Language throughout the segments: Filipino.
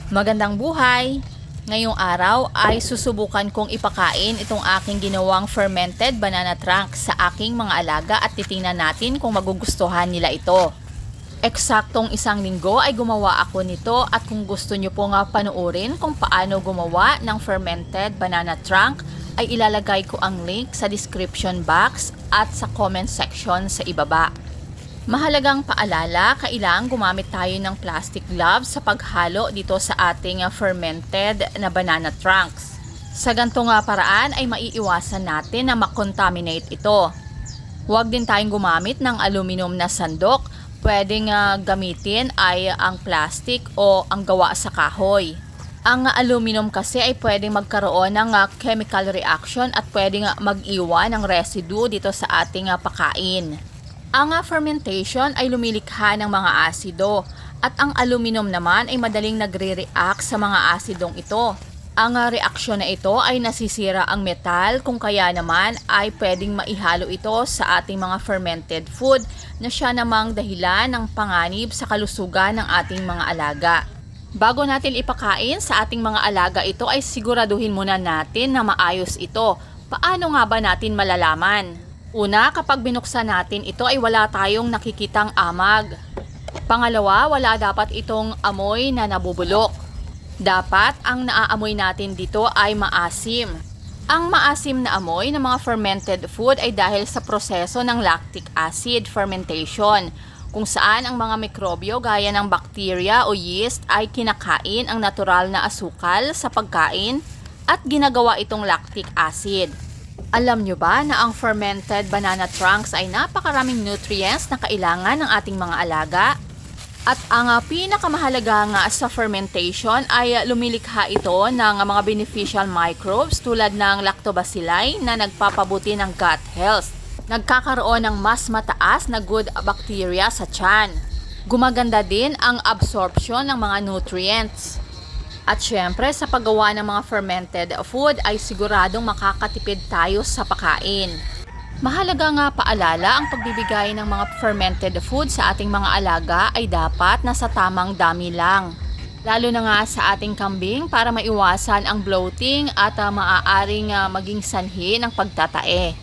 Magandang buhay! Ngayong araw ay susubukan kong ipakain itong aking ginawang fermented banana trunk sa aking mga alaga at titingnan natin kung magugustuhan nila ito. Eksaktong 1 linggo ay gumawa ako nito at kung gusto nyo po nga panuorin kung paano gumawa ng fermented banana trunk ay ilalagay ko ang link sa description box at sa comment section sa ibaba. Mahalagang paalala, kailangang gumamit tayo ng plastic gloves sa paghalo dito sa ating fermented na banana trunks. Sa ganitong paraan ay maiiwasan natin na makontaminate ito. Huwag din tayong gumamit ng aluminum na sandok. Pwedeng gamitin ay ang plastic o ang gawa sa kahoy. Ang aluminum kasi ay pwedeng magkaroon ng chemical reaction at pwedeng mag-iwan ng residue dito sa ating pakain. Ang fermentation ay lumilikha ng mga asido at ang aluminum naman ay madaling nagre-react sa mga asidong ito. Ang reaksyon na ito ay nasisira ang metal kung kaya naman ay pwedeng maihalo ito sa ating mga fermented food na siya namang dahilan ng panganib sa kalusugan ng ating mga alaga. Bago natin ipakain sa ating mga alaga ito ay siguraduhin muna natin na maayos ito. Paano nga ba natin malalaman? Una, kapag binuksan natin ito ay wala tayong nakikitang amag. Pangalawa, wala dapat itong amoy na nabubulok. Dapat ang naaamoy natin dito ay maasim. Ang maasim na amoy ng mga fermented food ay dahil sa proseso ng lactic acid fermentation, kung saan ang mga mikrobyo gaya ng bacteria o yeast ay kinakain ang natural na asukal sa pagkain at ginagawa itong lactic acid. Alam nyo ba na ang fermented banana trunks ay napakaraming nutrients na kailangan ng ating mga alaga? At ang pinakamahalaga nga sa fermentation ay lumilikha ito ng mga beneficial microbes tulad ng lactobacilli na nagpapabuti ng gut health. Nagkakaroon ng mas mataas na good bacteria sa tiyan. Gumaganda din ang absorption ng mga nutrients. At syempre, sa paggawa ng mga fermented food ay siguradong makakatipid tayo sa pagkain. Mahalaga nga paalala, ang pagbibigay ng mga fermented food sa ating mga alaga ay dapat nasa tamang dami lang. Lalo na nga sa ating kambing para maiwasan ang bloating at maaaring maging sanhi ng pagtatae.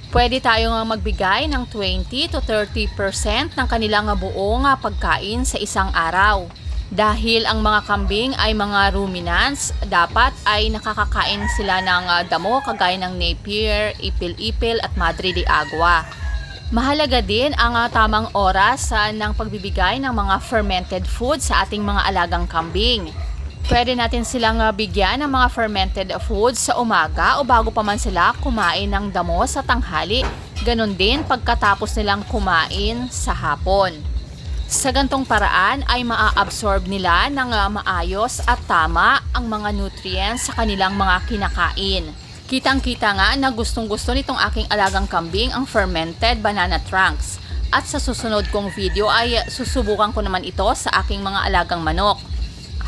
Pwede tayong magbigay ng 20 to 30% ng kanilang buong pagkain sa isang araw. Dahil ang mga kambing ay mga ruminants, dapat ay nakakakain sila ng damo kagaya ng napier, ipil-ipil at madre de agua. Mahalaga din ang tamang oras ng pagbibigay ng mga fermented food sa ating mga alagang kambing. Pwede natin silang bigyan ng mga fermented food sa umaga o bago pa man sila kumain ng damo sa tanghali. Ganon din pagkatapos nilang kumain sa hapon. Sa gantong paraan ay maa-absorb nila ng maayos at tama ang mga nutrients sa kanilang mga kinakain. Kitang-kita nga na gustong-gusto nitong aking alagang kambing ang fermented banana trunks. At sa susunod kong video ay susubukan ko naman ito sa aking mga alagang manok.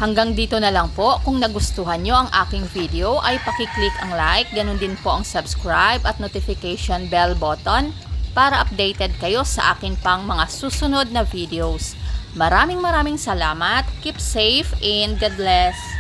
Hanggang dito na lang po. Kung nagustuhan nyo ang aking video ay pakiclick ang like, ganun din po ang subscribe at notification bell button para updated kayo sa akin pang mga susunod na videos. Maraming salamat, keep safe and God bless!